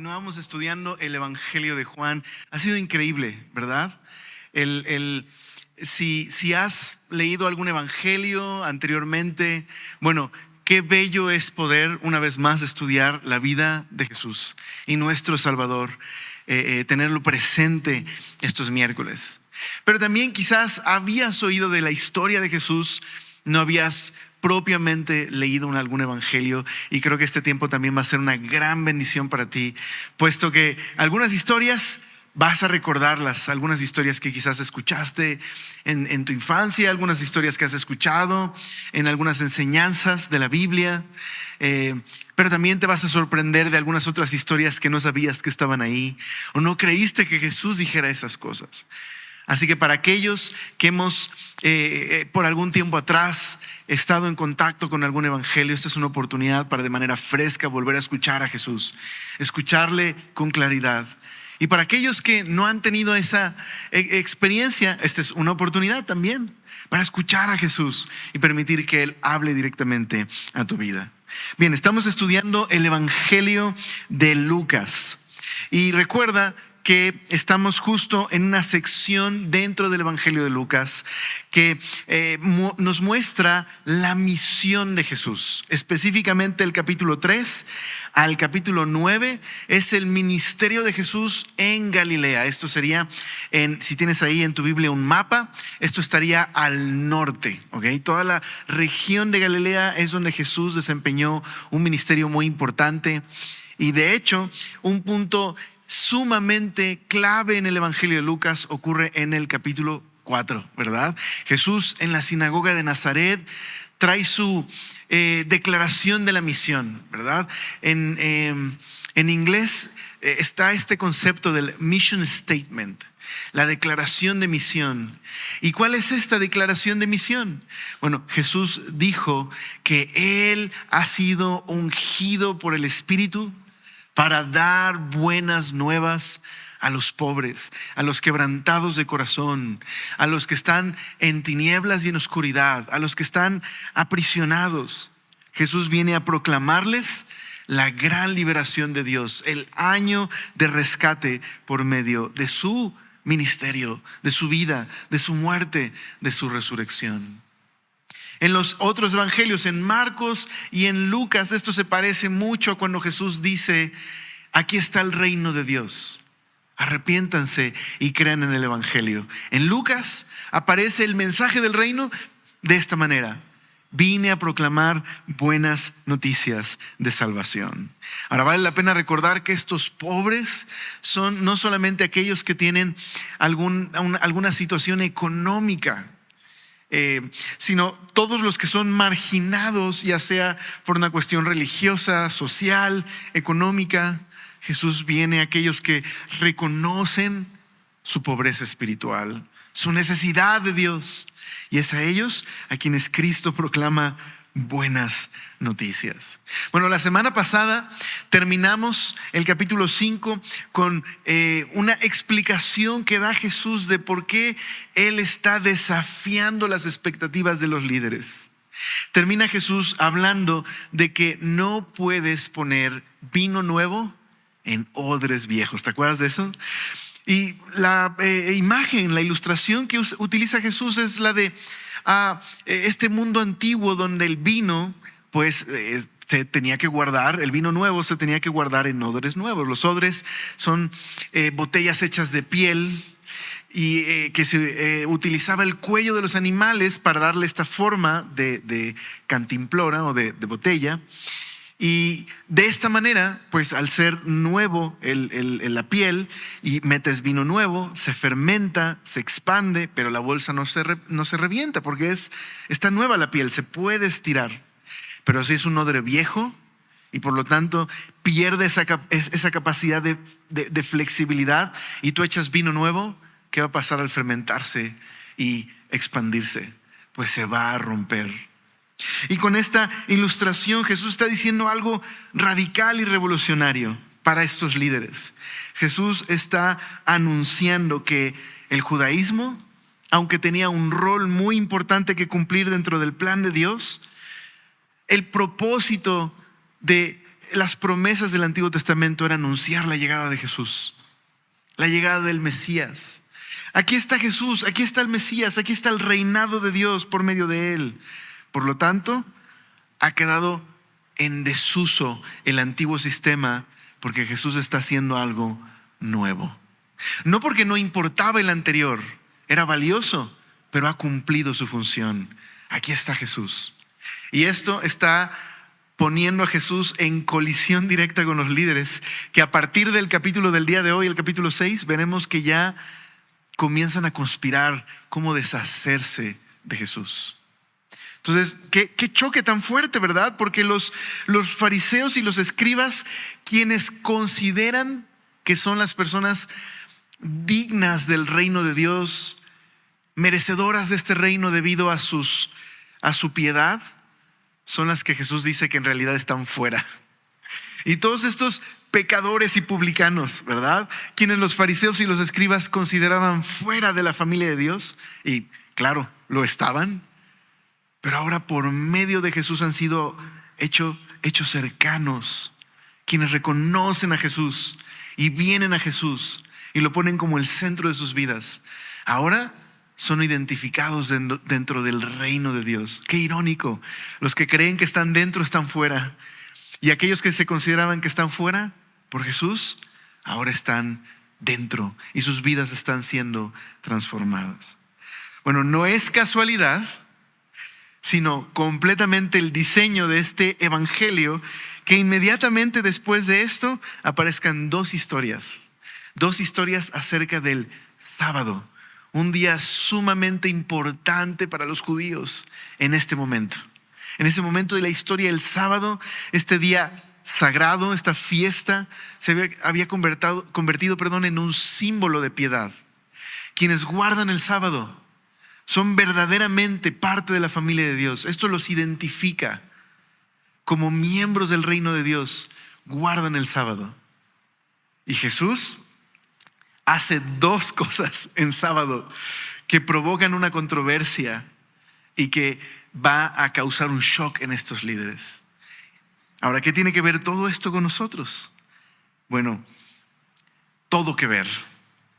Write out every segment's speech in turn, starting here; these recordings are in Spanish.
Continuamos estudiando el Evangelio de Juan. Ha sido increíble, ¿verdad? Si has leído algún evangelio anteriormente, bueno, qué bello es poder una vez más estudiar la vida de Jesús y nuestro Salvador, tenerlo presente estos miércoles. Pero también quizás habías oído de la historia de Jesús, no habías propiamente leído algún evangelio, y creo que este tiempo también va a ser una gran bendición para ti, puesto que algunas historias vas a recordarlas, algunas historias que quizás escuchaste en tu infancia, algunas historias que has escuchado en algunas enseñanzas de la Biblia, pero también te vas a sorprender de algunas otras historias que no sabías que estaban ahí, o no creíste que Jesús dijera esas cosas. Así que para aquellos que hemos por algún tiempo atrás estado en contacto con algún evangelio, esta es una oportunidad para de manera fresca volver a escuchar a Jesús, escucharle con claridad. Y para aquellos que no han tenido esa experiencia, esta es una oportunidad también para escuchar a Jesús y permitir que Él hable directamente a tu vida. Bien, estamos estudiando el Evangelio de Lucas. Y recuerda que estamos justo en una sección dentro del Evangelio de Lucas que nos muestra la misión de Jesús. Específicamente el capítulo 3 al capítulo 9 es el ministerio de Jesús en Galilea. Esto sería, si tienes ahí en tu Biblia un mapa, esto estaría al norte, ¿ok? Toda la región de Galilea es donde Jesús desempeñó un ministerio muy importante. Y de hecho, un punto sumamente clave en el Evangelio de Lucas ocurre en el capítulo 4, ¿verdad? Jesús en la sinagoga de Nazaret trae su declaración de la misión, ¿verdad? En inglés está este concepto del mission statement, la declaración de misión. ¿Y cuál es esta declaración de misión? Bueno, Jesús dijo que Él ha sido ungido por el Espíritu para dar buenas nuevas a los pobres, a los quebrantados de corazón, a los que están en tinieblas y en oscuridad, a los que están aprisionados. Jesús viene a proclamarles la gran liberación de Dios, el año de rescate por medio de su ministerio, de su vida, de su muerte, de su resurrección. En los otros evangelios, en Marcos y en Lucas, esto se parece mucho a cuando Jesús dice: aquí está el reino de Dios, arrepiéntanse y crean en el evangelio. En Lucas aparece el mensaje del reino de esta manera: vine a proclamar buenas noticias de salvación. Ahora vale la pena recordar que estos pobres son no solamente aquellos que tienen alguna situación económica, sino todos los que son marginados, ya sea por una cuestión religiosa, social, económica. Jesús viene a aquellos que reconocen su pobreza espiritual, su necesidad de Dios, y es a ellos a quienes Cristo proclama buenas noticias. Bueno, la semana pasada terminamos el capítulo 5 con una explicación que da Jesús de por qué Él está desafiando las expectativas de los líderes. Termina Jesús hablando de que no puedes poner vino nuevo en odres viejos. ¿Te acuerdas de eso? Y la imagen, la ilustración que utiliza Jesús es la de este mundo antiguo donde el vino pues se tenía que guardar, el vino nuevo se tenía que guardar en odres nuevos. Los odres son botellas hechas de piel y que se utilizaba el cuello de los animales para darle esta forma de cantimplora o de botella. Y de esta manera, pues al ser nuevo la piel y metes vino nuevo, se fermenta, se expande, pero la bolsa no se revienta porque está nueva la piel, se puede estirar. Pero si es un odre viejo y por lo tanto pierde esa capacidad de flexibilidad, y tú echas vino nuevo, ¿qué va a pasar al fermentarse y expandirse? Pues se va a romper. Y con esta ilustración Jesús está diciendo algo radical y revolucionario para estos líderes. Jesús está anunciando que el judaísmo, aunque tenía un rol muy importante que cumplir dentro del plan de Dios, el propósito de las promesas del Antiguo Testamento era anunciar la llegada de Jesús, la llegada del Mesías. Aquí está Jesús, aquí está el Mesías, aquí está el reinado de Dios por medio de él. Por lo tanto, ha quedado en desuso el antiguo sistema porque Jesús está haciendo algo nuevo. No porque no importaba el anterior, era valioso, pero ha cumplido su función. Aquí está Jesús. Y esto está poniendo a Jesús en colisión directa con los líderes, que a partir del capítulo del día de hoy, el capítulo 6, veremos que ya comienzan a conspirar cómo deshacerse de Jesús. Entonces, qué choque tan fuerte, ¿verdad? Porque los fariseos y los escribas, quienes consideran que son las personas dignas del reino de Dios, merecedoras de este reino debido a su piedad, son las que Jesús dice que en realidad están fuera. Y todos estos pecadores y publicanos, ¿verdad? Quienes los fariseos y los escribas consideraban fuera de la familia de Dios, y claro, lo estaban, pero ahora por medio de Jesús han sido hechos cercanos, quienes reconocen a Jesús y vienen a Jesús y lo ponen como el centro de sus vidas. Ahora son identificados dentro del reino de Dios. Qué irónico. Los que creen que están dentro están fuera. Y aquellos que se consideraban que están fuera por Jesús, ahora están dentro y sus vidas están siendo transformadas. Bueno, no es casualidad, sino completamente el diseño de este evangelio, que inmediatamente después de esto aparezcan dos historias acerca del sábado, un día sumamente importante para los judíos en este momento. En ese momento de la historia, el sábado, este día sagrado, esta fiesta, se había convertido en un símbolo de piedad. Quienes guardan el sábado son verdaderamente parte de la familia de Dios. Esto los identifica como miembros del reino de Dios. Guardan el sábado. Y Jesús hace dos cosas en sábado que provocan una controversia y que va a causar un shock en estos líderes. Ahora, ¿qué tiene que ver todo esto con nosotros? Bueno, todo que ver,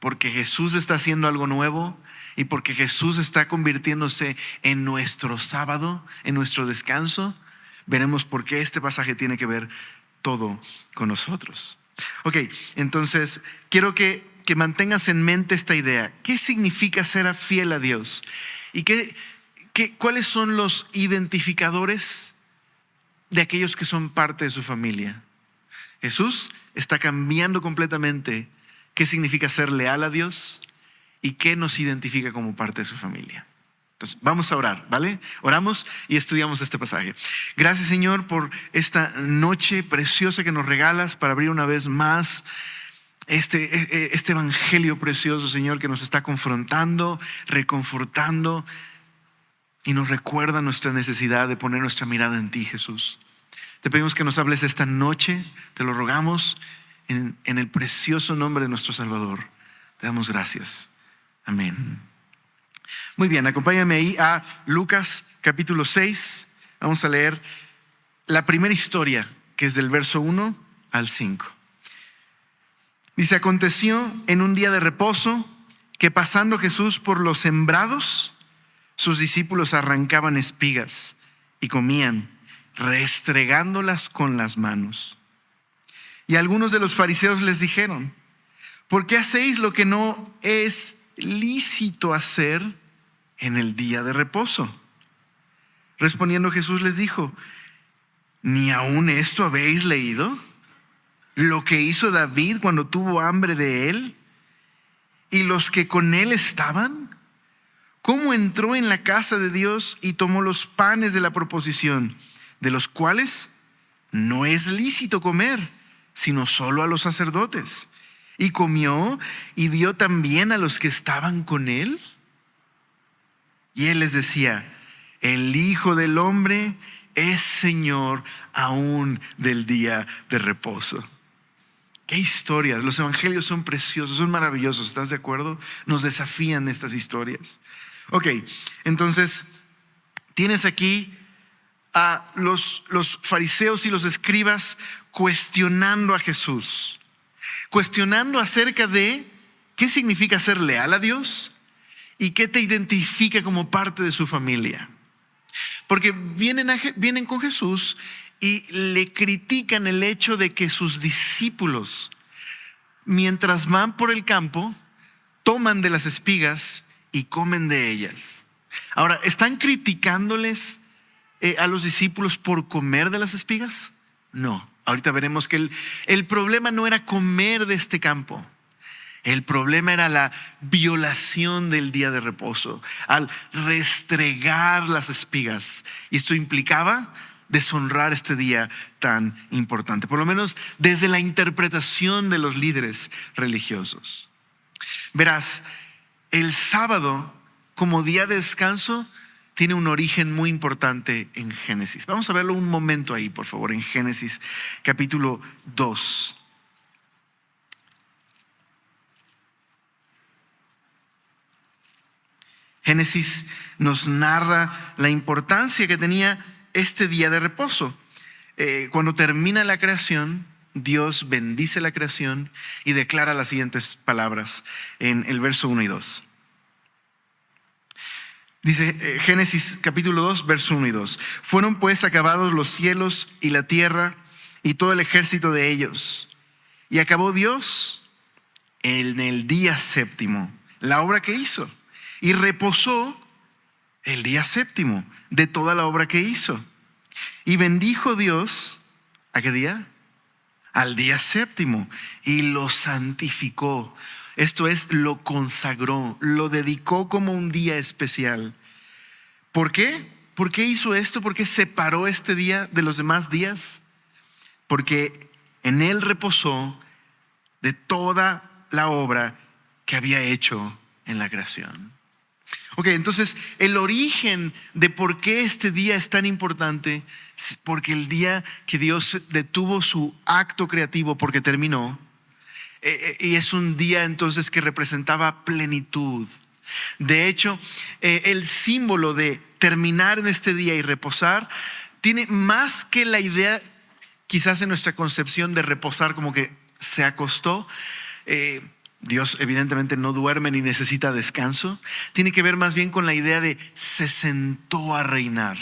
porque Jesús está haciendo algo nuevo y porque Jesús está convirtiéndose en nuestro sábado, en nuestro descanso. Veremos por qué este pasaje tiene que ver todo con nosotros. Ok, entonces quiero que mantengas en mente esta idea. ¿Qué significa ser fiel a Dios? ¿Y cuáles son los identificadores de aquellos que son parte de su familia? Jesús está cambiando completamente qué significa ser leal a Dios y qué nos identifica como parte de su familia. Entonces, vamos a orar, ¿vale? Oramos y estudiamos este pasaje. Gracias, Señor, por esta noche preciosa que nos regalas para abrir una vez más este evangelio precioso, Señor, que nos está confrontando, reconfortando y nos recuerda nuestra necesidad de poner nuestra mirada en ti, Jesús. Te pedimos que nos hables esta noche, te lo rogamos en el precioso nombre de nuestro Salvador. Te damos gracias. Amén. Muy bien, acompáñame ahí a Lucas capítulo 6. Vamos a leer la primera historia, que es del verso 1 al 5. Dice: aconteció en un día de reposo que pasando Jesús por los sembrados, sus discípulos arrancaban espigas y comían, restregándolas con las manos. Y algunos de los fariseos les dijeron: ¿por qué hacéis lo que no es lícito hacer en el día de reposo? Respondiendo Jesús les dijo: ¿ni aún esto habéis leído? Lo que hizo David cuando tuvo hambre de él y los que con él estaban, cómo entró en la casa de Dios y tomó los panes de la proposición, de los cuales no es lícito comer, sino solo a los sacerdotes, y comió y dio también a los que estaban con él. Y él les decía: el Hijo del Hombre es Señor aún del día de reposo. Qué historias. Los evangelios son preciosos, son maravillosos. ¿Estás de acuerdo? Nos desafían estas historias. Ok, entonces tienes aquí a los fariseos y los escribas cuestionando a Jesús, cuestionando acerca de qué significa ser leal a Dios y qué te identifica como parte de su familia. Porque vienen con Jesús y le critican el hecho de que sus discípulos, mientras van por el campo, toman de las espigas y comen de ellas. Ahora, ¿están criticándoles a los discípulos por comer de las espigas? No, ahorita veremos que el problema no era comer de este campo. El problema era la violación del día de reposo, al restregar las espigas. Y esto implicaba deshonrar este día tan importante, por lo menos desde la interpretación de los líderes religiosos. Verás, el sábado como día de descanso tiene un origen muy importante en Génesis. Vamos a verlo un momento ahí, por favor, en Génesis capítulo 2. Génesis nos narra la importancia que tenía este día de reposo. Cuando termina la creación, Dios bendice la creación y declara las siguientes palabras en el verso 1 y 2. Dice Génesis capítulo 2, verso 1 y 2. Fueron pues acabados los cielos y la tierra y todo el ejército de ellos. Y acabó Dios en el día séptimo la obra que hizo. Y reposó el día séptimo de toda la obra que hizo. Y bendijo Dios, ¿a qué día? Al día séptimo. Y lo santificó. Esto es, lo consagró, lo dedicó como un día especial. ¿Por qué? ¿Por qué hizo esto? ¿Por qué separó este día de los demás días? Porque en él reposó de toda la obra que había hecho en la creación. Ok, entonces el origen de por qué este día es tan importante es porque el día que Dios detuvo su acto creativo porque terminó, y es un día entonces que representaba plenitud. De hecho, el símbolo de terminar en este día y reposar tiene más que la idea, quizás en nuestra concepción de reposar como que se acostó. Dios evidentemente no duerme ni necesita descanso. Tiene que ver más bien con la idea de se sentó a reinar.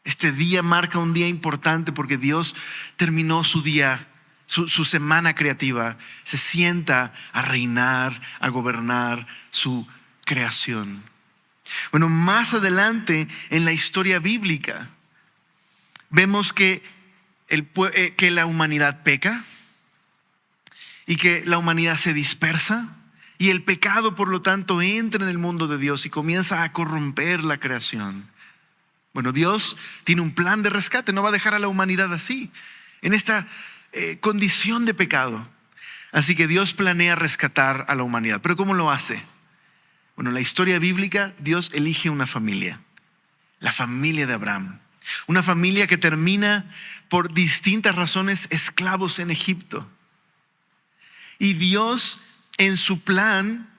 Este día marca un día importante porque Dios terminó su día, su semana creativa. Se sienta a reinar, a gobernar su creación. Bueno, más adelante en la historia bíblica vemos que la humanidad peca y que la humanidad se dispersa y el pecado, por lo tanto, entra en el mundo de Dios y comienza a corromper la creación. Bueno, Dios tiene un plan de rescate, no va a dejar a la humanidad así, en esta condición de pecado. Así que Dios planea rescatar a la humanidad. ¿Pero cómo lo hace? Bueno, en la historia bíblica, Dios elige una familia, la familia de Abraham. Una familia que termina por distintas razones esclavos en Egipto. Y Dios en su plan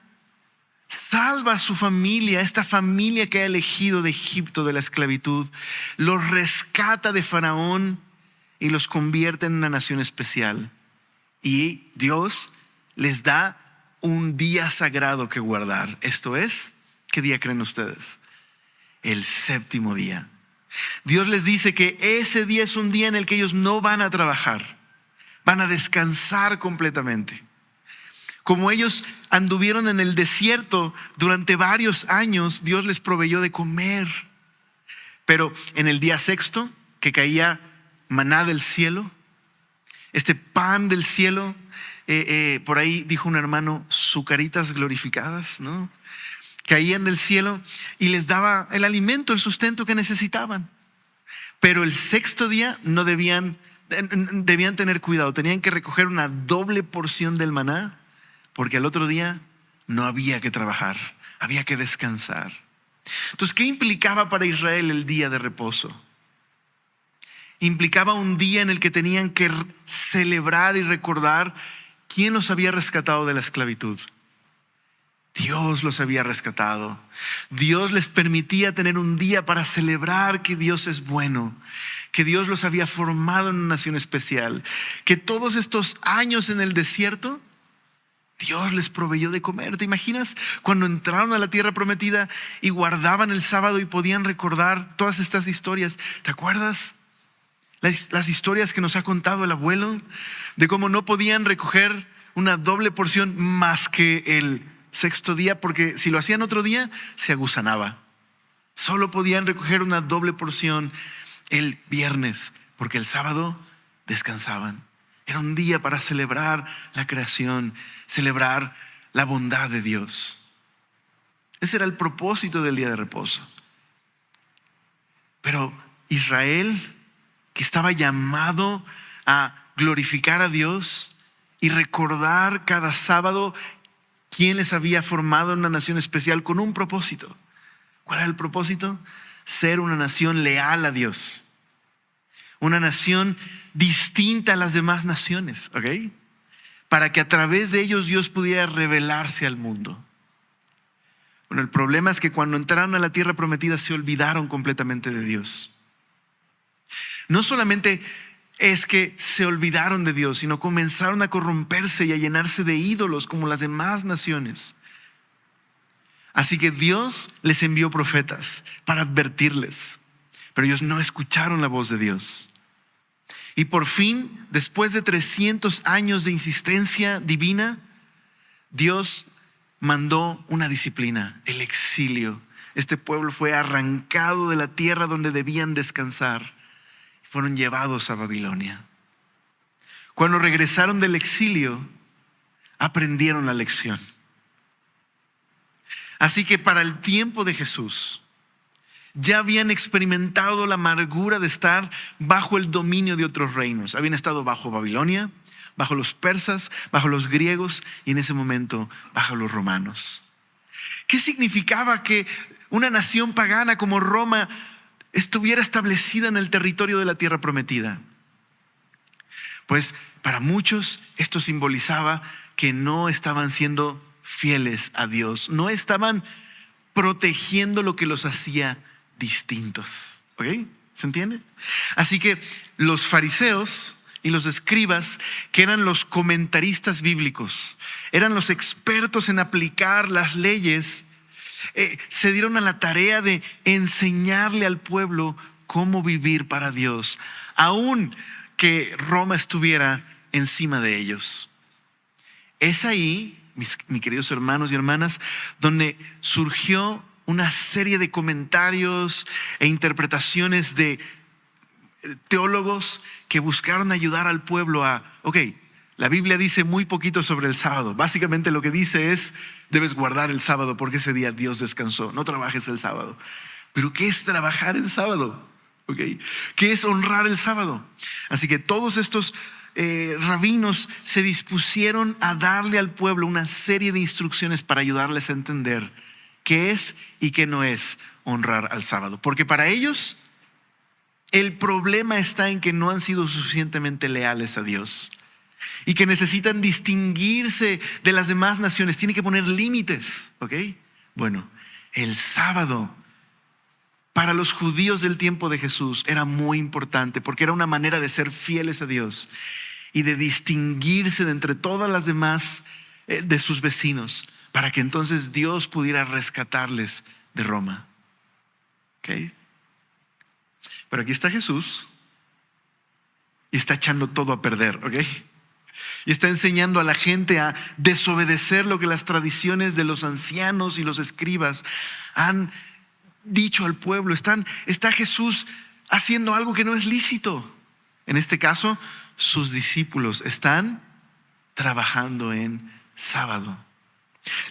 salva a su familia, esta familia que ha elegido de Egipto, de la esclavitud, los rescata de Faraón y los convierte en una nación especial. Y Dios les da un día sagrado que guardar. Esto es, ¿qué día creen ustedes? El séptimo día. Dios les dice que ese día es un día en el que ellos no van a trabajar, van a descansar completamente. Como ellos anduvieron en el desierto durante varios años, Dios les proveyó de comer. Pero en el día sexto, que caía maná del cielo, este pan del cielo, por ahí dijo un hermano, sucaritas glorificadas, ¿no? Caían del cielo y les daba el alimento, el sustento que necesitaban. Pero el sexto día no debían tener cuidado, tenían que recoger una doble porción del maná, porque al otro día no había que trabajar, había que descansar. Entonces, ¿qué implicaba para Israel el día de reposo? Implicaba un día en el que tenían que celebrar y recordar quién los había rescatado de la esclavitud. Dios los había rescatado. Dios les permitía tener un día para celebrar que Dios es bueno, que Dios los había formado en una nación especial, que todos estos años en el desierto, Dios les proveyó de comer. ¿Te imaginas cuando entraron a la tierra prometida y guardaban el sábado y podían recordar todas estas historias? ¿Te acuerdas? Las historias que nos ha contado el abuelo de cómo no podían recoger una doble porción más que el sexto día, porque si lo hacían otro día se agusanaba. Solo podían recoger una doble porción el viernes, porque el sábado descansaban. Era un día para celebrar la creación, celebrar la bondad de Dios. Ese era el propósito del día de reposo. Pero Israel, que estaba llamado a glorificar a Dios y recordar cada sábado quién les había formado en una nación especial con un propósito. ¿Cuál era el propósito? Ser una nación leal a Dios. Una nación distinta a las demás naciones, ¿ok? Para que a través de ellos Dios pudiera revelarse al mundo. Bueno, el problema es que cuando entraron a la tierra prometida se olvidaron completamente de Dios. No solamente es que se olvidaron de Dios, sino comenzaron a corromperse y a llenarse de ídolos como las demás naciones. Así que Dios les envió profetas para advertirles, pero ellos no escucharon la voz de Dios. Y por fin, después de 300 años de insistencia divina, Dios mandó una disciplina, el exilio. Este pueblo fue arrancado de la tierra donde debían descansar. Fueron llevados a Babilonia. Cuando regresaron del exilio, aprendieron la lección. Así que para el tiempo de Jesús, ya habían experimentado la amargura de estar bajo el dominio de otros reinos. Habían estado bajo Babilonia, bajo los persas, bajo los griegos y en ese momento bajo los romanos. ¿Qué significaba que una nación pagana como Roma estuviera establecida en el territorio de la tierra prometida? Pues para muchos esto simbolizaba que no estaban siendo fieles a Dios, no estaban protegiendo lo que los hacía distintos. ¿Ok? ¿Se entiende? Así que los fariseos y los escribas, que eran los comentaristas bíblicos, eran los expertos en aplicar las leyes, se dieron a la tarea de enseñarle al pueblo cómo vivir para Dios, aun que Roma estuviera encima de ellos. Es ahí, mis queridos hermanos y hermanas, donde surgió una serie de comentarios e interpretaciones de teólogos que buscaron ayudar al pueblo a, la Biblia dice muy poquito sobre el sábado. Básicamente lo que dice es, debes guardar el sábado porque ese día Dios descansó. No trabajes el sábado. Pero ¿qué es trabajar el sábado? ¿Qué es honrar el sábado? Así que todos estos rabinos se dispusieron a darle al pueblo una serie de instrucciones para ayudarles a entender qué es y qué no es honrar al sábado. Porque para ellos el problema está en que no han sido suficientemente leales a Dios y que necesitan distinguirse de las demás naciones. Tienen que poner límites, ¿ok? Bueno, el sábado para los judíos del tiempo de Jesús era muy importante porque era una manera de ser fieles a Dios y de distinguirse de entre todas las demás de sus vecinos, para que entonces Dios pudiera rescatarles de Roma. ¿Ok? Pero aquí está Jesús y está echando todo a perder, ¿ok? Y está enseñando a la gente a desobedecer lo que las tradiciones de los ancianos y los escribas han dicho al pueblo. Está Jesús haciendo algo que no es lícito. En este caso, sus discípulos están trabajando en sábado.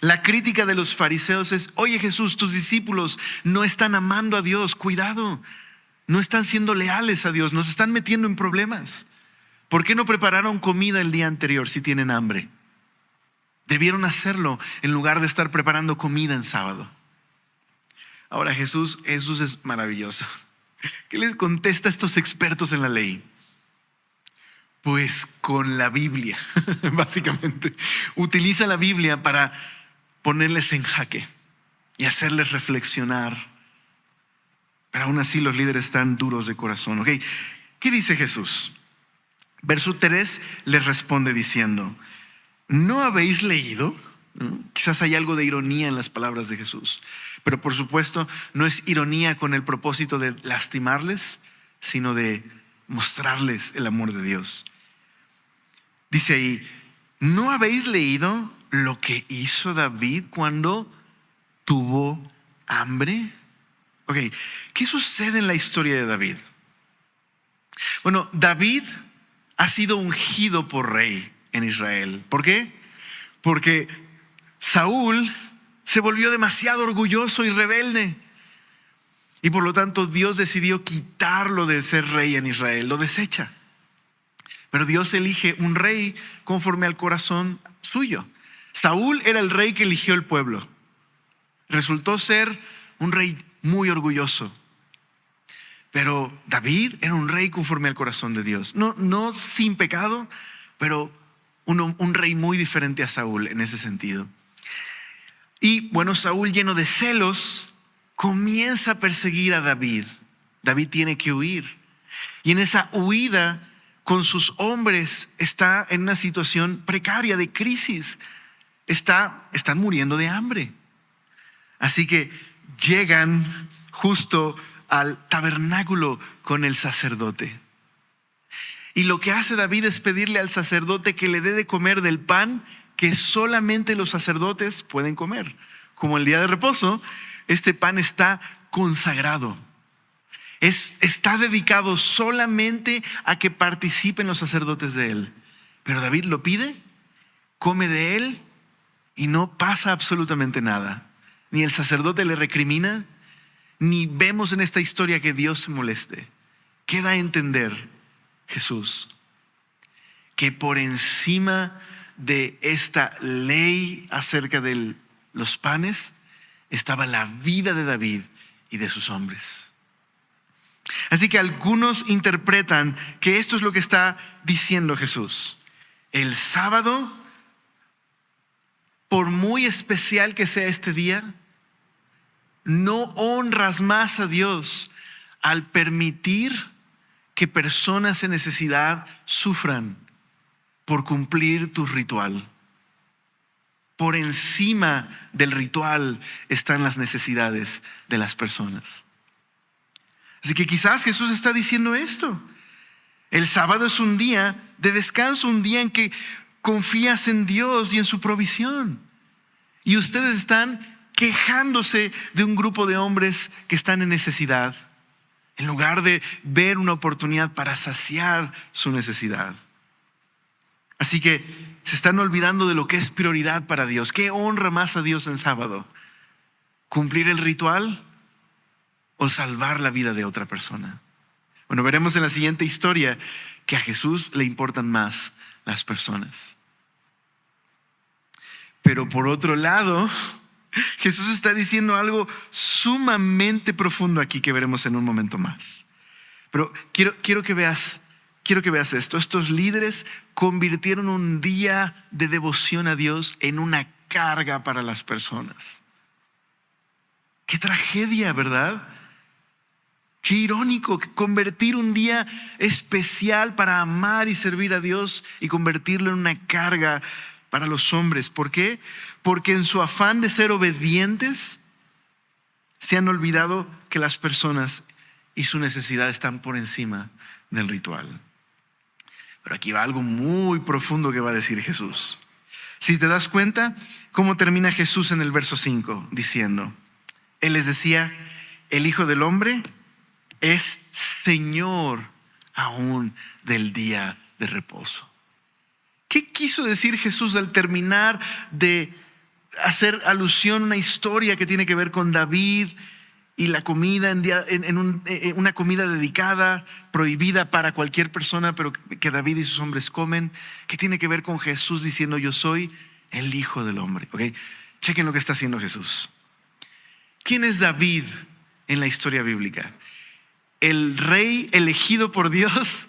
La crítica de los fariseos es: oye Jesús, tus discípulos no están amando a Dios, cuidado, no están siendo leales a Dios, nos están metiendo en problemas. ¿Por qué no prepararon comida el día anterior si tienen hambre? Debieron hacerlo en lugar de estar preparando comida en sábado. Ahora Jesús es maravilloso. ¿Qué les contesta a estos expertos en la ley? Pues con la Biblia, básicamente. Utiliza la Biblia para ponerles en jaque y hacerles reflexionar. Pero aún así los líderes están duros de corazón. ¿Ok? ¿Qué dice Jesús? Verso 3 les responde diciendo: ¿no habéis leído? Quizás hay algo de ironía en las palabras de Jesús, pero por supuesto no es ironía con el propósito de lastimarles, sino de mostrarles el amor de Dios. Dice ahí: ¿no habéis leído lo que hizo David cuando tuvo hambre? Ok, ¿qué sucede en la historia de David? Bueno, David ha sido ungido por rey en Israel. ¿Por qué? Porque Saúl se volvió demasiado orgulloso y rebelde. Y por lo tanto Dios decidió quitarlo de ser rey en Israel, lo desecha. Pero Dios elige un rey conforme al corazón suyo. Saúl era el rey que eligió el pueblo. Resultó ser un rey muy orgulloso. Pero David era un rey conforme al corazón de Dios. No sin pecado, pero un rey muy diferente a Saúl en ese sentido. Y bueno, Saúl, lleno de celos, comienza a perseguir a David. David tiene que huir. Y en esa huida con sus hombres está en una situación precaria de crisis. Están muriendo de hambre. Así que llegan justo al tabernáculo con el sacerdote. Y lo que hace David es pedirle al sacerdote que le dé de comer del pan que solamente los sacerdotes pueden comer. Como el día de reposo, este pan está consagrado. Está dedicado solamente a que participen los sacerdotes de él. Pero David lo pide, come de él y no pasa absolutamente nada. Ni el sacerdote le recrimina, ni vemos en esta historia que Dios se moleste. ¿Qué da a entender Jesús? Que por encima de esta ley acerca de los panes estaba la vida de David y de sus hombres. Así que algunos interpretan que esto es lo que está diciendo Jesús. El sábado, por muy especial que sea este día, no honras más a Dios al permitir que personas en necesidad sufran por cumplir tu ritual. Por encima del ritual están las necesidades de las personas. Así que quizás Jesús está diciendo esto. El sábado es un día de descanso, un día en que confías en Dios y en su provisión. Y ustedes están quejándose de un grupo de hombres que están en necesidad, en lugar de ver una oportunidad para saciar su necesidad. Así que se están olvidando de lo que es prioridad para Dios. ¿Qué honra más a Dios en sábado? ¿Cumplir el ritual o salvar la vida de otra persona? Bueno, veremos en la siguiente historia que a Jesús le importan más las personas. Pero por otro lado, Jesús está diciendo algo sumamente profundo aquí que veremos en un momento más. Pero quiero que veas esto. Estos líderes convirtieron un día de devoción a Dios en una carga para las personas. Qué tragedia, ¿verdad? Qué irónico convertir un día especial para amar y servir a Dios y convertirlo en una carga para los hombres. ¿Por qué? Porque en su afán de ser obedientes se han olvidado que las personas y su necesidad están por encima del ritual. Pero aquí va algo muy profundo que va a decir Jesús. Si te das cuenta, ¿cómo termina Jesús en el verso 5? Diciendo, Él les decía, el Hijo del Hombre es Señor aún del día de reposo. ¿Qué quiso decir Jesús al terminar de hacer alusión a una historia que tiene que ver con David y la comida en una comida dedicada, prohibida para cualquier persona, pero que David y sus hombres comen? ¿Qué tiene que ver con Jesús diciendo yo soy el Hijo del Hombre? ¿Okay? Chequen lo que está haciendo Jesús. ¿Quién es David en la historia bíblica? El rey elegido por Dios,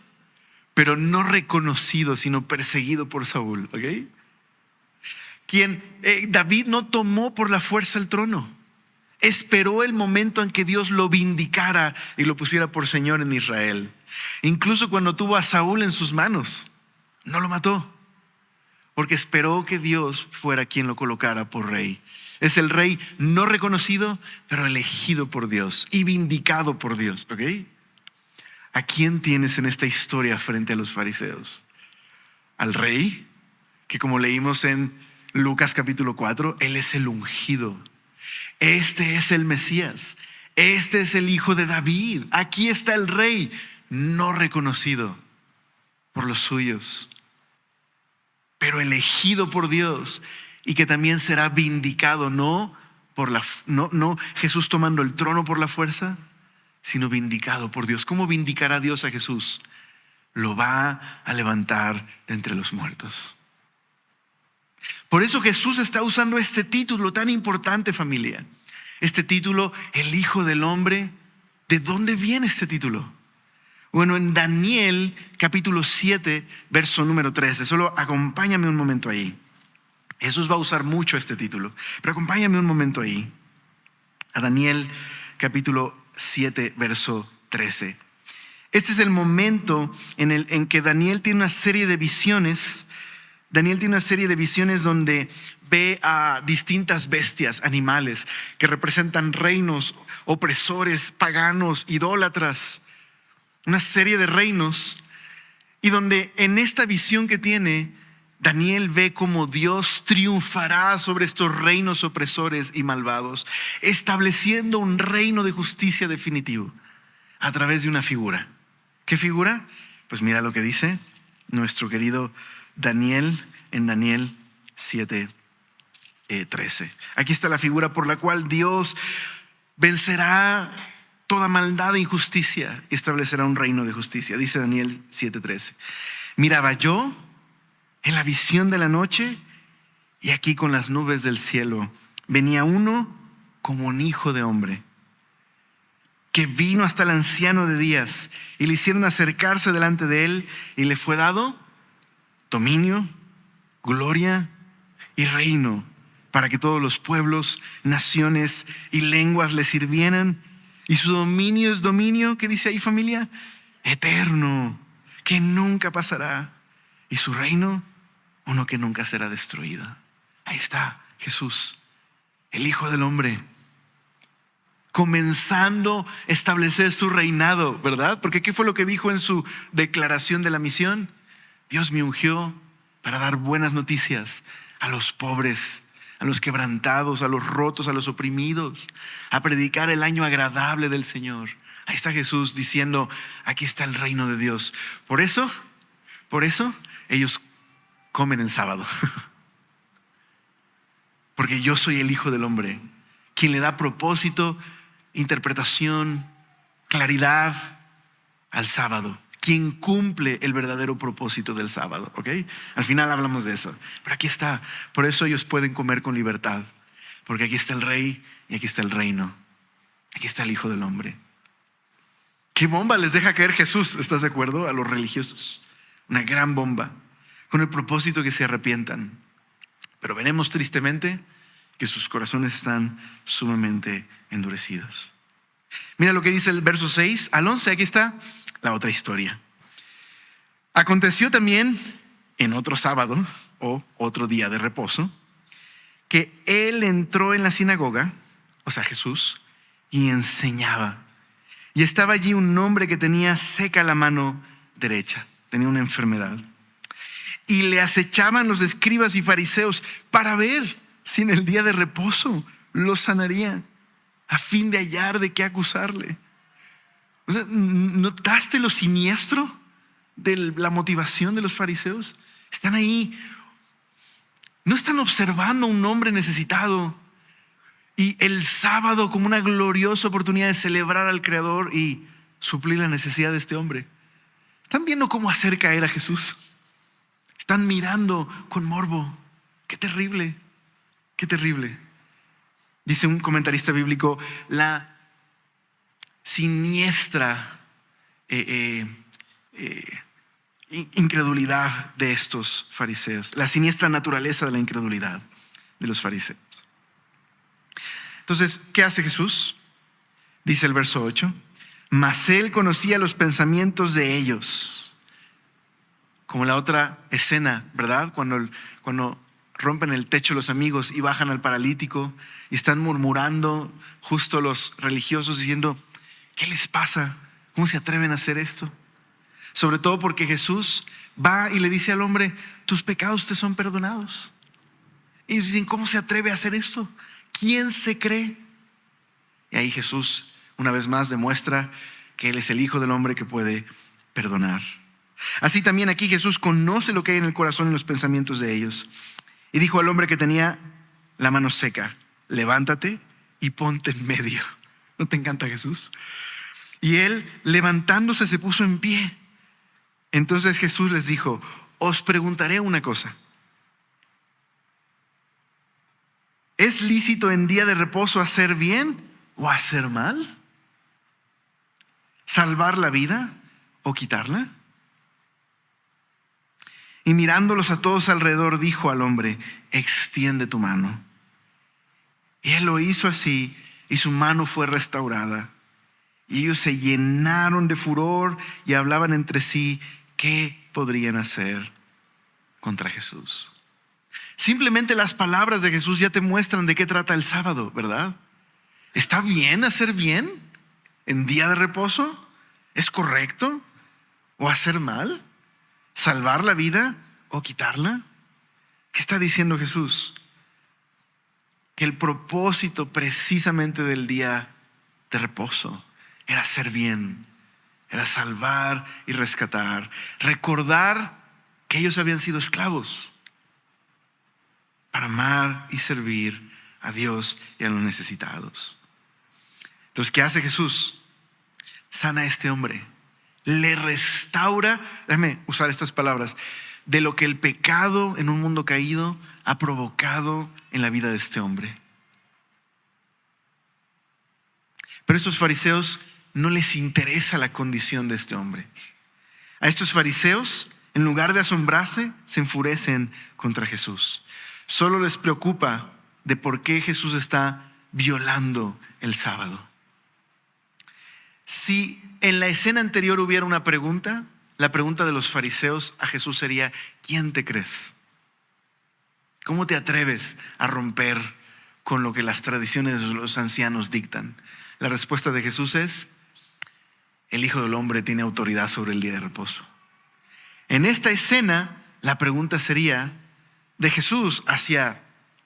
pero no reconocido, sino perseguido por Saúl. ¿Okay? David no tomó por la fuerza el trono. Esperó el momento en que Dios lo vindicara y lo pusiera por Señor en Israel. Incluso cuando tuvo a Saúl en sus manos, no lo mató, porque esperó que Dios fuera quien lo colocara por rey. Es el rey no reconocido, pero elegido por Dios y vindicado por Dios. ¿Ok? ¿A quién tienes en esta historia frente a los fariseos? Al rey, que como leímos en Lucas capítulo 4, él es el ungido. Este es el Mesías. Este es el hijo de David. Aquí está el rey no reconocido por los suyos, pero elegido por Dios y que también será vindicado, no Jesús tomando el trono por la fuerza, sino vindicado por Dios. ¿Cómo vindicará Dios a Jesús? Lo va a levantar de entre los muertos. Por eso Jesús está usando este título tan importante, familia. Este título, el Hijo del Hombre. ¿De dónde viene este título? Bueno, en Daniel capítulo 7, verso número 13. Solo acompáñame un momento ahí. Jesús va a usar mucho este título, pero acompáñame un momento ahí. A Daniel capítulo 7, verso 13. Este es el momento en que Daniel tiene una serie de visiones. Daniel tiene una serie de visiones donde ve a distintas bestias, animales, que representan reinos, opresores, paganos, idólatras. Una serie de reinos. Y donde en esta visión que tiene, Daniel ve cómo Dios triunfará sobre estos reinos opresores y malvados, estableciendo un reino de justicia definitivo a través de una figura. ¿Qué figura? Pues mira lo que dice nuestro querido Daniel en Daniel 7, 13. Aquí está la figura por la cual Dios vencerá toda maldad e injusticia y establecerá un reino de justicia. Dice Daniel 7:13. Miraba yo en la visión de la noche, y aquí con las nubes del cielo venía uno como un hijo de hombre, que vino hasta el anciano de días y le hicieron acercarse delante de él, y le fue dado dominio, gloria y reino, para que todos los pueblos, naciones y lenguas le sirvieran. Y su dominio es dominio, ¿qué dice ahí, familia? Eterno, que nunca pasará. Y su reino, uno que nunca será destruido. Ahí está Jesús, el Hijo del Hombre, comenzando a establecer su reinado, ¿verdad? Porque ¿qué fue lo que dijo en su declaración de la misión? Dios me ungió para dar buenas noticias a los pobres, a los quebrantados, a los rotos, a los oprimidos, a predicar el año agradable del Señor. Ahí está Jesús diciendo, aquí está el reino de Dios. Por eso ellos comen en sábado. Porque yo soy el Hijo del Hombre, quien le da propósito, interpretación, claridad al sábado, quien cumple el verdadero propósito del sábado. ¿Ok? Al final hablamos de eso. Pero aquí está. Por eso ellos pueden comer con libertad. Porque aquí está el rey y aquí está el reino. Aquí está el Hijo del Hombre. ¿Qué bomba les deja caer Jesús? ¿Estás de acuerdo? A los religiosos. Una gran bomba. Con el propósito que se arrepientan. Pero veremos tristemente que sus corazones están sumamente endurecidos. Mira lo que dice el verso 6 al 11. Aquí está la otra historia. Aconteció también en otro sábado o otro día de reposo, que él entró en la sinagoga, o sea Jesús, y enseñaba. Y estaba allí un hombre que tenía seca la mano derecha, tenía una enfermedad. Y le acechaban los escribas y fariseos para ver si en el día de reposo lo sanaría, a fin de hallar de qué acusarle. O sea, ¿notaste lo siniestro de la motivación de los fariseos? Están ahí, no están observando a un hombre necesitado y el sábado como una gloriosa oportunidad de celebrar al Creador y suplir la necesidad de este hombre. Están viendo cómo hacer caer a Jesús. Están mirando con morbo. Qué terrible, qué terrible. Dice un comentarista bíblico, la siniestra incredulidad de estos fariseos, la siniestra naturaleza de la incredulidad. de los fariseos. Entonces, ¿qué hace Jesús? Dice el verso 8, mas él conocía los pensamientos de ellos. Como la otra escena, ¿verdad? Cuando rompen el techo los amigos y bajan al paralítico y están murmurando justo los religiosos diciendo, ¿qué les pasa? ¿Cómo se atreven a hacer esto? Sobre todo porque Jesús va y le dice al hombre, tus pecados te son perdonados. Y ellos dicen, ¿cómo se atreve a hacer esto? ¿Quién se cree? Y ahí Jesús una vez más demuestra que Él es el Hijo del Hombre que puede perdonar. Así también aquí Jesús conoce lo que hay en el corazón y los pensamientos de ellos. Y dijo al hombre que tenía la mano seca, levántate y ponte en medio. ¿No te encanta Jesús? Y él, levantándose, se puso en pie. Entonces Jesús les dijo, os preguntaré una cosa. ¿Es lícito en día de reposo hacer bien o hacer mal? ¿Salvar la vida o quitarla? Y mirándolos a todos alrededor, dijo al hombre, extiende tu mano. Y él lo hizo así, y su mano fue restaurada. Y ellos se llenaron de furor y hablaban entre sí qué podrían hacer contra Jesús. Simplemente las palabras de Jesús ya te muestran de qué trata el sábado, ¿verdad? ¿Está bien hacer bien en día de reposo? ¿Es correcto? ¿O hacer mal? ¿Salvar la vida o quitarla? ¿Qué está diciendo Jesús? Que el propósito precisamente del día de reposo era hacer bien, era salvar y rescatar, recordar que ellos habían sido esclavos para amar y servir a Dios y a los necesitados. Entonces, ¿qué hace Jesús? Sana a este hombre, le restaura, déjame usar estas palabras, de lo que el pecado en un mundo caído ha provocado en la vida de este hombre. Pero a estos fariseos no les interesa la condición de este hombre. A estos fariseos, en lugar de asombrarse, se enfurecen contra Jesús. Solo les preocupa de por qué Jesús está violando el sábado. Si en la escena anterior hubiera una pregunta, la pregunta de los fariseos a Jesús sería, ¿quién te crees? ¿Cómo te atreves a romper con lo que las tradiciones de los ancianos dictan? La respuesta de Jesús es, el Hijo del Hombre tiene autoridad sobre el día de reposo. En esta escena, la pregunta sería de Jesús hacia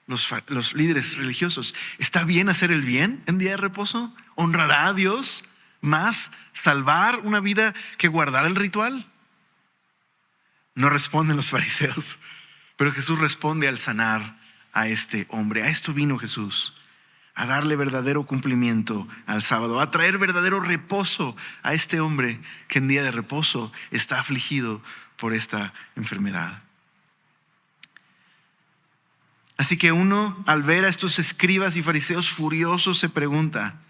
los líderes religiosos, ¿está bien hacer el bien en día de reposo? ¿Honrará a Dios más salvar una vida que guardar el ritual? No responden los fariseos, pero Jesús responde al sanar a este hombre. A esto vino Jesús, a darle verdadero cumplimiento al sábado, a traer verdadero reposo a este hombre que en día de reposo está afligido por esta enfermedad. Así que uno, al ver a estos escribas y fariseos furiosos, se pregunta,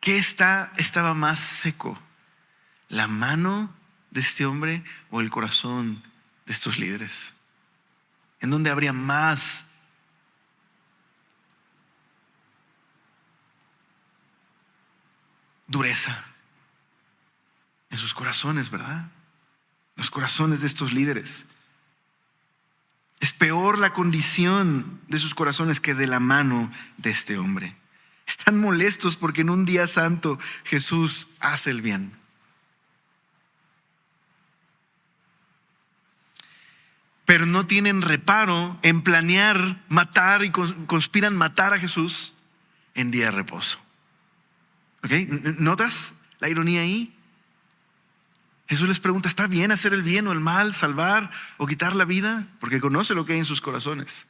¿qué estaba más seco? ¿La mano de este hombre o el corazón de estos líderes? ¿En dónde habría más dureza? En sus corazones, ¿verdad? Los corazones de estos líderes. Es peor la condición de sus corazones que de la mano de este hombre. Están molestos porque en un día santo Jesús hace el bien. Pero no tienen reparo en planear matar y conspiran matar a Jesús en día de reposo. ¿Ok? ¿Notas la ironía ahí? Jesús les pregunta, ¿está bien hacer el bien o el mal, salvar o quitar la vida? Porque conoce lo que hay en sus corazones.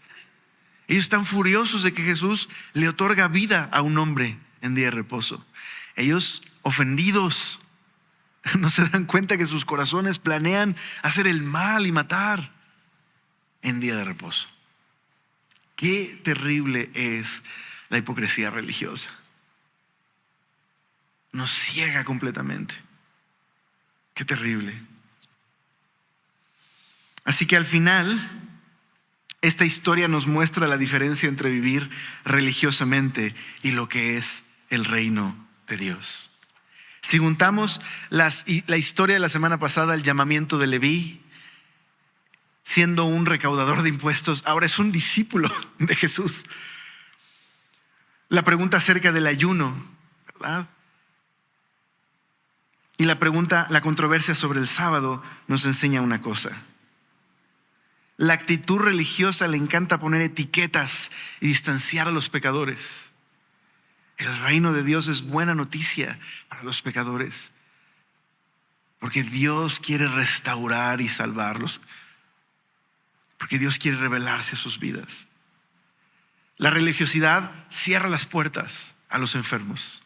Ellos están furiosos de que Jesús le otorga vida a un hombre en día de reposo. Ellos ofendidos no se dan cuenta que sus corazones planean hacer el mal y matar en día de reposo. Qué terrible es la hipocresía religiosa. Nos ciega completamente. Qué terrible. Así que al final, Esta historia nos muestra la diferencia entre vivir religiosamente y lo que es el reino de Dios. Si juntamos la historia de la semana pasada, el llamamiento de Leví, siendo un recaudador de impuestos, ahora es un discípulo de Jesús. La pregunta acerca del ayuno, ¿verdad? Y la controversia sobre el sábado nos enseña una cosa. La actitud religiosa le encanta poner etiquetas y distanciar a los pecadores. El reino de Dios es buena noticia para los pecadores, porque Dios quiere restaurar y salvarlos, porque Dios quiere revelarse a sus vidas. La religiosidad cierra las puertas a los enfermos,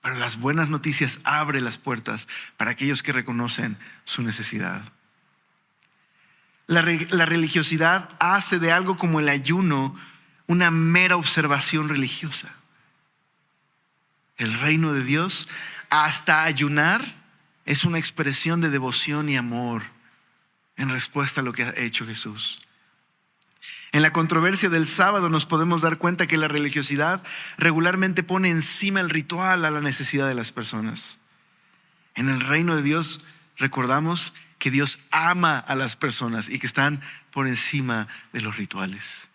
pero las buenas noticias abren las puertas para aquellos que reconocen su necesidad. La religiosidad hace de algo como el ayuno una mera observación religiosa. El reino de Dios, hasta ayunar, es una expresión de devoción y amor en respuesta a lo que ha hecho Jesús. En la controversia del sábado nos podemos dar cuenta que la religiosidad regularmente pone encima el ritual a la necesidad de las personas. En el reino de Dios recordamos que Dios ama a las personas y que están por encima de los rituales.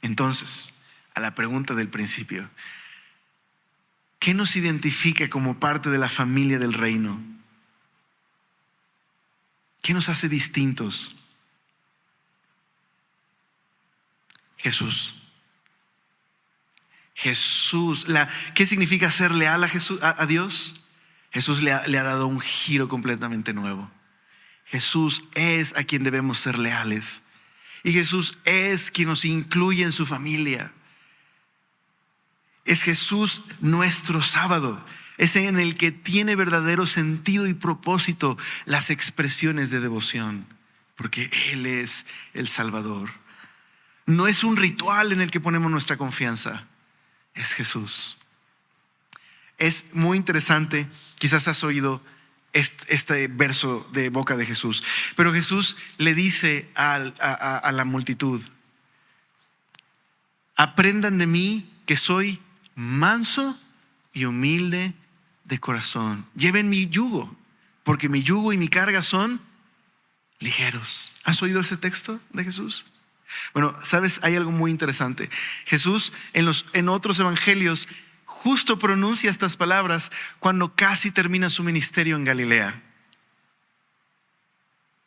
Entonces, a la pregunta del principio, ¿qué nos identifica como parte de la familia del reino? ¿Qué nos hace distintos? Jesús. ¿Qué significa ser leal a Dios? Jesús le ha dado un giro completamente nuevo. Jesús es a quien debemos ser leales. Y Jesús es quien nos incluye en su familia. Es Jesús nuestro sábado. Es en el que tiene verdadero sentido y propósito las expresiones de devoción, porque Él es el Salvador. No es un ritual en el que ponemos nuestra confianza, es Jesús. Es muy interesante, quizás has oído este verso de boca de Jesús, pero Jesús le dice a la multitud: aprendan de mí que soy manso y humilde de corazón. Lleven mi yugo, porque mi yugo y mi carga son ligeros. ¿Has oído ese texto de Jesús? Bueno, sabes, hay algo muy interesante. Jesús en otros evangelios justo pronuncia estas palabras cuando casi termina su ministerio en Galilea.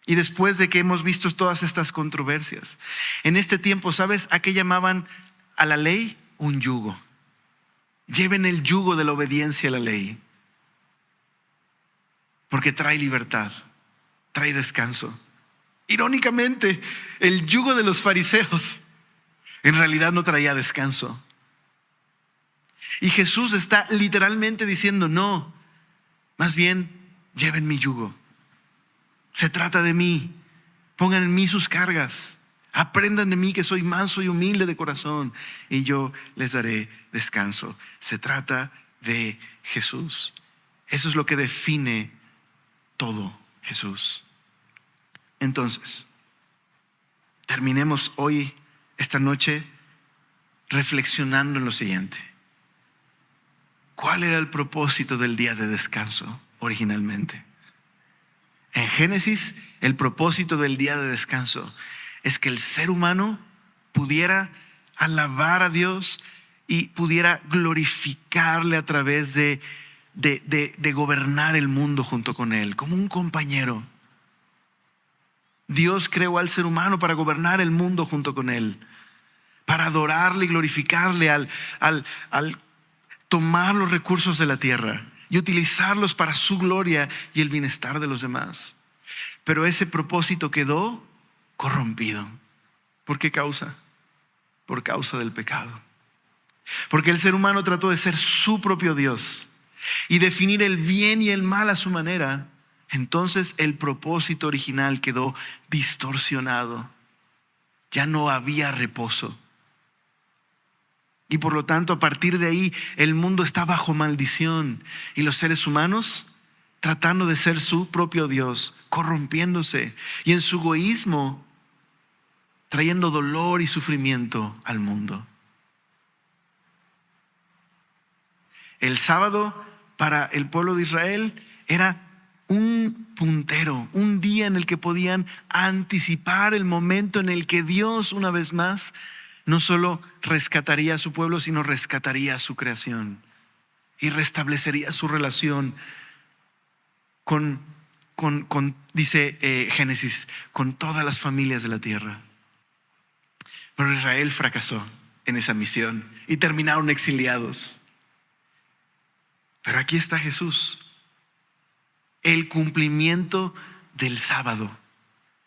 Y después de que hemos visto todas estas controversias, en este tiempo, ¿sabes a qué llamaban a la ley? Un yugo. Lleven el yugo de la obediencia a la ley, porque trae libertad, trae descanso. Irónicamente, el yugo de los fariseos en realidad no traía descanso. Y Jesús está literalmente diciendo: no, más bien lleven mi yugo. Se trata de mí. Pongan en mí sus cargas. Aprendan de mí que soy manso y humilde de corazón, y yo les daré descanso. Se trata de Jesús. Eso es lo que define todo Jesús. Entonces, terminemos hoy, esta noche, reflexionando en lo siguiente. ¿Cuál era el propósito del día de descanso originalmente? En Génesis, el propósito del día de descanso es que el ser humano pudiera alabar a Dios y pudiera glorificarle a través de gobernar el mundo junto con Él, como un compañero. Dios creó al ser humano para gobernar el mundo junto con Él, para adorarle y glorificarle al tomar los recursos de la tierra y utilizarlos para su gloria y el bienestar de los demás. Pero ese propósito quedó corrompido. ¿Por qué causa? Por causa del pecado. Porque el ser humano trató de ser su propio Dios y definir el bien y el mal a su manera. Entonces el propósito original quedó distorsionado. Ya no había reposo. Y por lo tanto, a partir de ahí, el mundo está bajo maldición. Y los seres humanos tratando de ser su propio Dios, corrompiéndose y en su egoísmo trayendo dolor y sufrimiento al mundo. El sábado para el pueblo de Israel era un puntero, un día en el que podían anticipar el momento en el que Dios, una vez más, no solo rescataría a su pueblo, sino rescataría a su creación y restablecería su relación con dice Génesis, con todas las familias de la tierra. Pero Israel fracasó en esa misión y terminaron exiliados. Pero aquí está Jesús, el cumplimiento del sábado.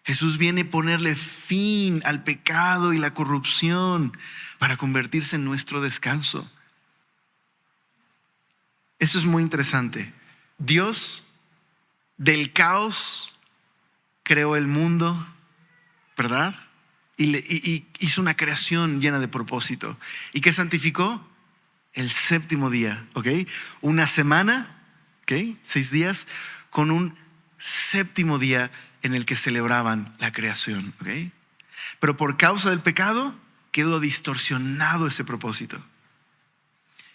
Jesús viene a ponerle fin al pecado y la corrupción para convertirse en nuestro descanso. Eso es muy interesante. Dios del caos creó el mundo, ¿verdad? Y hizo una creación llena de propósito. ¿Y qué santificó? El séptimo día, ¿ok? Una semana, ¿ok? 6 días, con un séptimo día en el que celebraban la creación, ¿ok? Pero por causa del pecado quedó distorsionado ese propósito.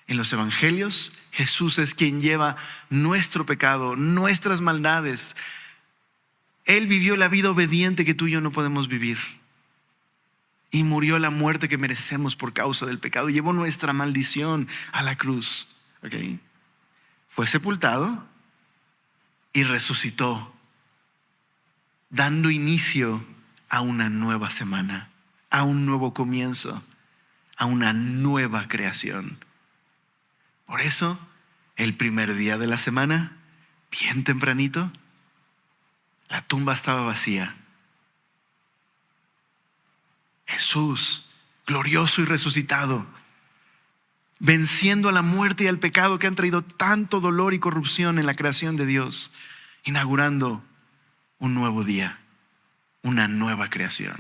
En los evangelios, Jesús es quien lleva nuestro pecado, nuestras maldades. Él vivió la vida obediente que tú y yo no podemos vivir. Y murió la muerte que merecemos por causa del pecado. Llevó nuestra maldición a la cruz. ¿Okay? Fue sepultado y resucitó, dando inicio a una nueva semana, a un nuevo comienzo, a una nueva creación. Por eso, el primer día de la semana, bien tempranito, la tumba estaba vacía. Jesús, glorioso y resucitado, venciendo a la muerte y al pecado que han traído tanto dolor y corrupción en la creación de Dios, inaugurando un nuevo día, una nueva creación.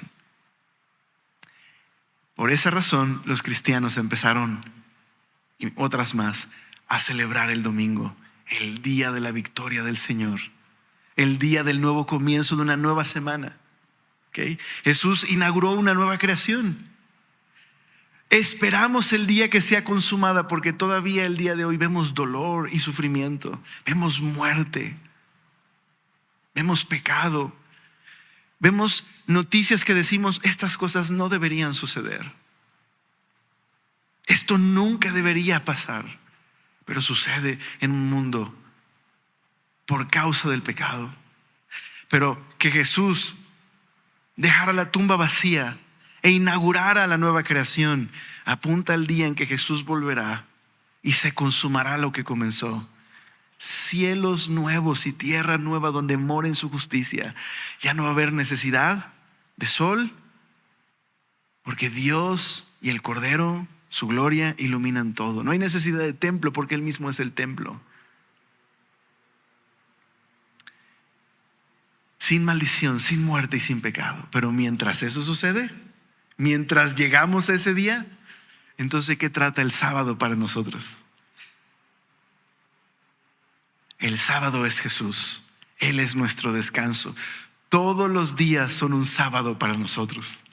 Por esa razón, los cristianos empezaron, y otras más, a celebrar el domingo, el día de la victoria del Señor, el día del nuevo comienzo de una nueva semana. ¿Okay? Jesús inauguró una nueva creación. Esperamos el día que sea consumada, porque todavía el día de hoy vemos dolor y sufrimiento, vemos muerte, vemos pecado, vemos noticias que decimos, estas cosas no deberían suceder. Esto nunca debería pasar, pero sucede en un mundo por causa del pecado. Pero que Jesús dejara la tumba vacía e inaugurara la nueva creación apunta al día en que Jesús volverá y se consumará lo que comenzó. Cielos nuevos y tierra nueva donde mora en su justicia. Ya no va a haber necesidad de sol, porque Dios y el Cordero, su gloria, iluminan todo. No hay necesidad de templo, porque Él mismo es el templo. Sin maldición, sin muerte y sin pecado. Pero mientras eso sucede, mientras llegamos a ese día, entonces ¿qué trata el sábado para nosotros? El sábado es Jesús. Él es nuestro descanso. Todos los días son un sábado para nosotros,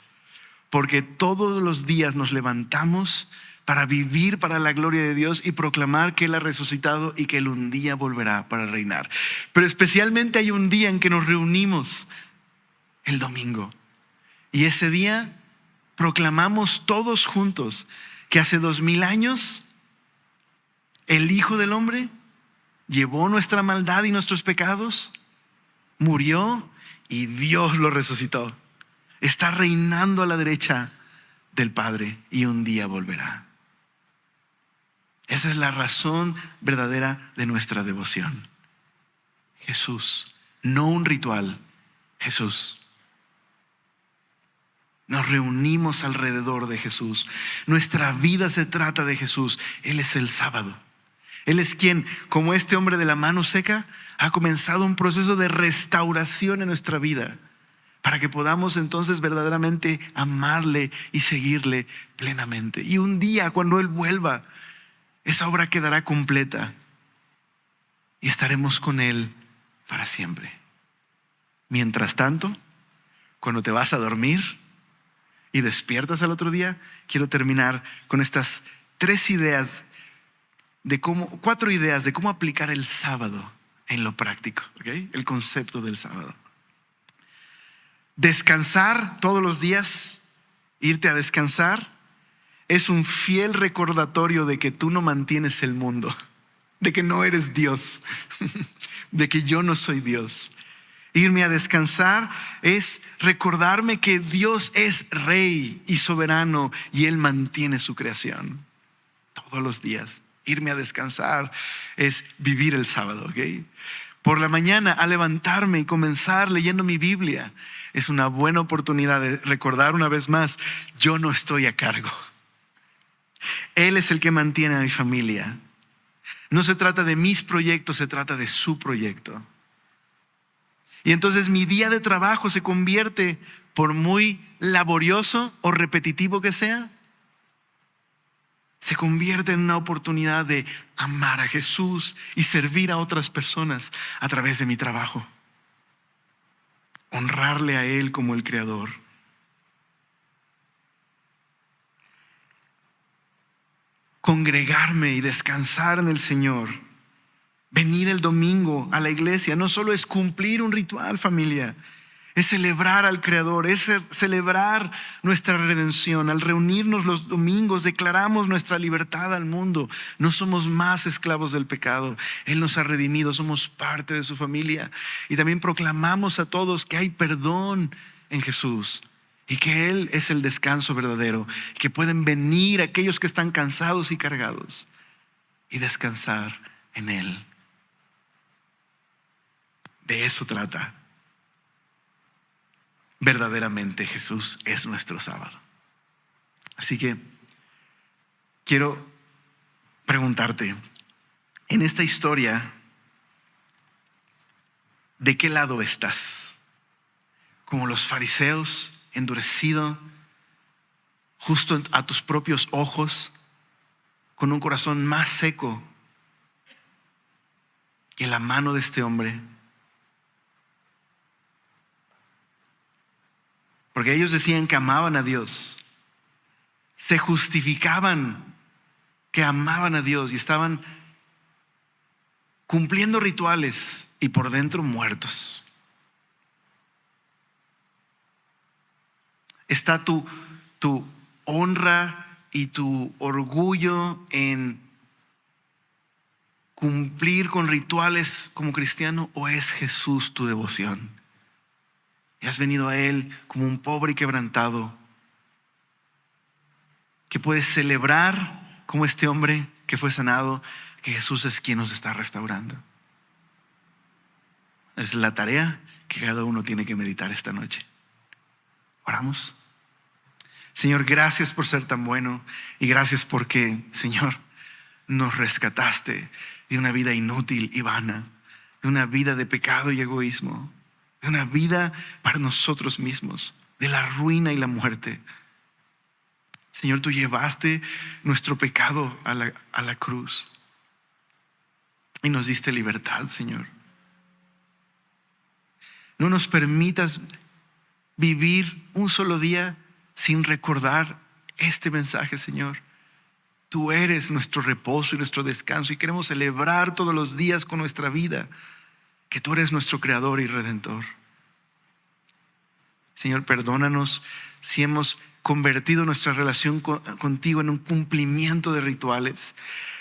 porque todos los días nos levantamos para vivir para la gloria de Dios y proclamar que Él ha resucitado y que Él un día volverá para reinar. Pero especialmente hay un día en que nos reunimos, el domingo. Y ese día proclamamos todos juntos que hace 2000 años el Hijo del Hombre llevó nuestra maldad y nuestros pecados, murió y Dios lo resucitó. Está reinando a la derecha del Padre y un día volverá. Esa es la razón verdadera de nuestra devoción. Jesús, no un ritual, Jesús. Nos reunimos alrededor de Jesús. Nuestra vida se trata de Jesús. Él es el sábado. Él es quien, como este hombre de la mano seca, ha comenzado un proceso de restauración en nuestra vida, para que podamos entonces verdaderamente amarle y seguirle plenamente. Y un día, cuando Él vuelva, esa obra quedará completa y estaremos con Él para siempre. Mientras tanto, cuando te vas a dormir y despiertas al otro día, quiero terminar con estas 4 ideas de cómo aplicar el sábado en lo práctico, ¿okay? El concepto del sábado. Descansar todos los días, irte a descansar, es un fiel recordatorio de que tú no mantienes el mundo, de que no eres Dios, de que yo no soy Dios. Irme a descansar es recordarme que Dios es rey y soberano y Él mantiene su creación todos los días. Irme a descansar es vivir el sábado, ¿ok? Por la mañana, al levantarme y comenzar leyendo mi Biblia, es una buena oportunidad de recordar una vez más, yo no estoy a cargo. Él es el que mantiene a mi familia. No se trata de mis proyectos, se trata de su proyecto. Y entonces mi día de trabajo se convierte, por muy laborioso o repetitivo que sea, se convierte en una oportunidad de amar a Jesús y servir a otras personas a través de mi trabajo. Honrarle a Él como el Creador. Congregarme y descansar en el Señor. Venir el domingo a la iglesia no solo es cumplir un ritual, familia. Es celebrar al Creador, es celebrar nuestra redención. Al reunirnos los domingos declaramos nuestra libertad al mundo. No somos más esclavos del pecado. Él nos ha redimido, somos parte de su familia. Y también proclamamos a todos que hay perdón en Jesús y que Él es el descanso verdadero. Y que pueden venir aquellos que están cansados y cargados y descansar en Él. De eso trata. Verdaderamente Jesús es nuestro sábado. Así que quiero preguntarte, en esta historia, ¿de qué lado estás? ¿Como los fariseos, endurecido, justo a tus propios ojos, con un corazón más seco que la mano de este hombre? Porque ellos decían que amaban a Dios. Se justificaban que amaban a Dios y estaban cumpliendo rituales y por dentro muertos. Está tu honra y tu orgullo en cumplir con rituales como cristiano, o es Jesús tu devoción? Y has venido a Él como un pobre y quebrantado, que puedes celebrar como este hombre que fue sanado, que Jesús es quien nos está restaurando. Es la tarea que cada uno tiene que meditar esta noche. Oramos. Señor, gracias por ser tan bueno y gracias porque, Señor, nos rescataste de una vida inútil y vana, de una vida de pecado y egoísmo, de una vida para nosotros mismos, de la ruina y la muerte. Señor, tú llevaste nuestro pecado a la cruz y nos diste libertad, Señor. No nos permitas vivir un solo día sin recordar este mensaje, Señor. Tú eres nuestro reposo y nuestro descanso y queremos celebrar todos los días con nuestra vida que tú eres nuestro Creador y Redentor. Señor, perdónanos si hemos convertido nuestra relación contigo en un cumplimiento de rituales,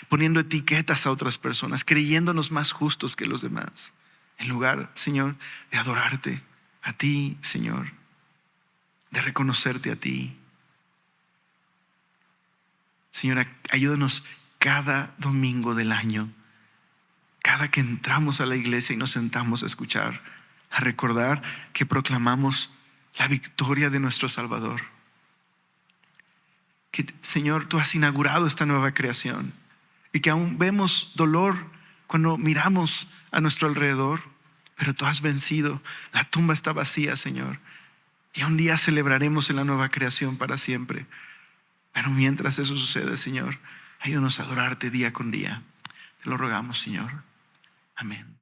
poniendo etiquetas a otras personas, creyéndonos más justos que los demás, en lugar, Señor, de adorarte a ti, Señor, de reconocerte a ti. Señor, ayúdanos cada domingo del año, cada que entramos a la iglesia y nos sentamos a escuchar, a recordar que proclamamos la victoria de nuestro Salvador. Que, Señor, tú has inaugurado esta nueva creación y que aún vemos dolor cuando miramos a nuestro alrededor, pero tú has vencido. La tumba está vacía, Señor, y un día celebraremos en la nueva creación para siempre. Pero mientras eso sucede, Señor, ayúdanos a adorarte día con día. Te lo rogamos, Señor. Amén.